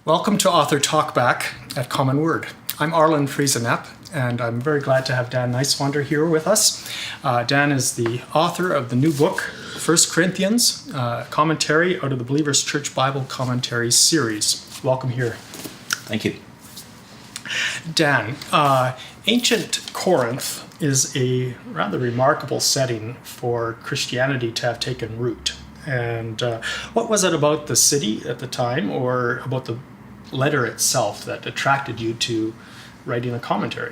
Welcome to Author Talkback at Common Word. I'm Arlen Friesenepp, and I'm very glad to have Dan Nighswander here with us. Dan is the author of the new book, 1 Corinthians, commentary out of the Believers Church Bible Commentary series. Welcome here. Thank you. Dan, ancient Corinth is a rather remarkable setting for Christianity to have taken root. And what was it about the city at the time, or about the letter itself, that attracted you to writing a commentary?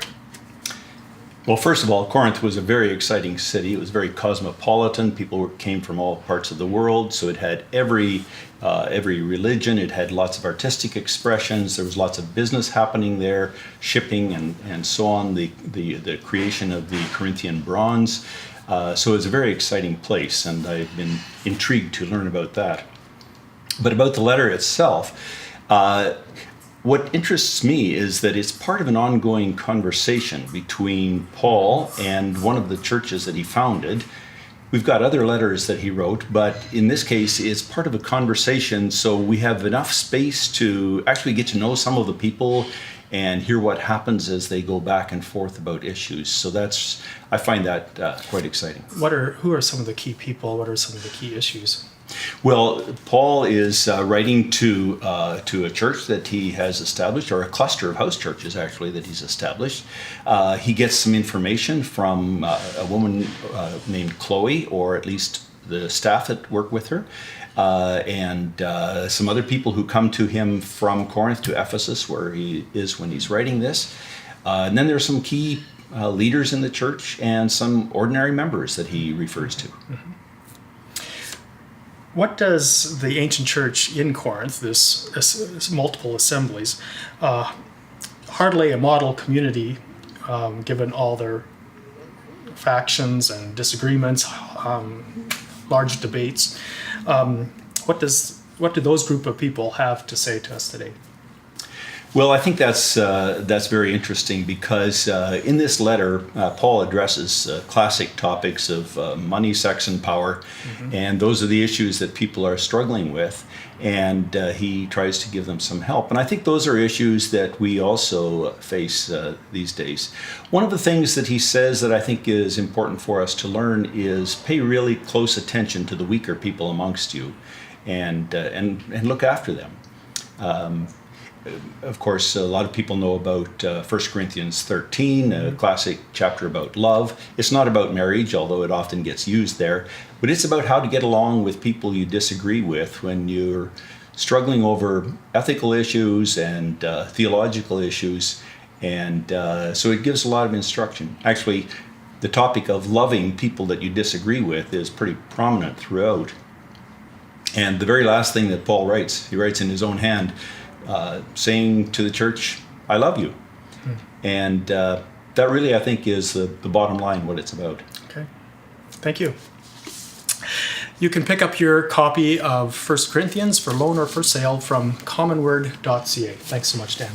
Well, first of all, Corinth was a very exciting city. It was very cosmopolitan. People came from all parts of the world, so it had every religion. It had lots of artistic expressions. There was lots of business happening there, shipping and so on. The creation of the Corinthian bronze. So it's a very exciting place, and I've been intrigued to learn about that. But about the letter itself, what interests me is that it's part of an ongoing conversation between Paul and one of the churches that he founded. We've got other letters that he wrote, but in this case, it's part of a conversation, so we have enough space to actually get to know some of the people and hear what happens as they go back and forth about issues. So I find that quite exciting. Who are some of the key people? What are some of the key issues? Well, Paul is writing to a church that he has established, or a cluster of house churches actually that he's established. He gets some information from a woman named Chloe, or at least the staff that work with her, and some other people who come to him from Corinth to Ephesus, where he is when he's writing this. And then there are some key leaders in the church and some ordinary members that he refers to. Mm-hmm. What does the ancient church in Corinth, this multiple assemblies, hardly a model community, given all their factions and disagreements, large debates. What do those group of people have to say to us today? Well, I think that's very interesting, because in this letter, Paul addresses classic topics of money, sex, and power, mm-hmm. and those are the issues that people are struggling with, and he tries to give them some help. And I think those are issues that we also face these days. One of the things that he says that I think is important for us to learn is pay really close attention to the weaker people amongst you, and look after them. Of course, a lot of people know about 1 Corinthians 13, a classic chapter about love. It's not about marriage, although it often gets used there, but it's about how to get along with people you disagree with when you're struggling over ethical issues and theological issues, and so it gives a lot of instruction. Actually, the topic of loving people that you disagree with is pretty prominent throughout. And the very last thing that Paul writes, he writes in his own hand, saying to the church, I love you. And that really, I think, is the bottom line, what it's about. Okay. Thank you. You can pick up your copy of 1 Corinthians for loan or for sale from commonword.ca. Thanks so much, Dan.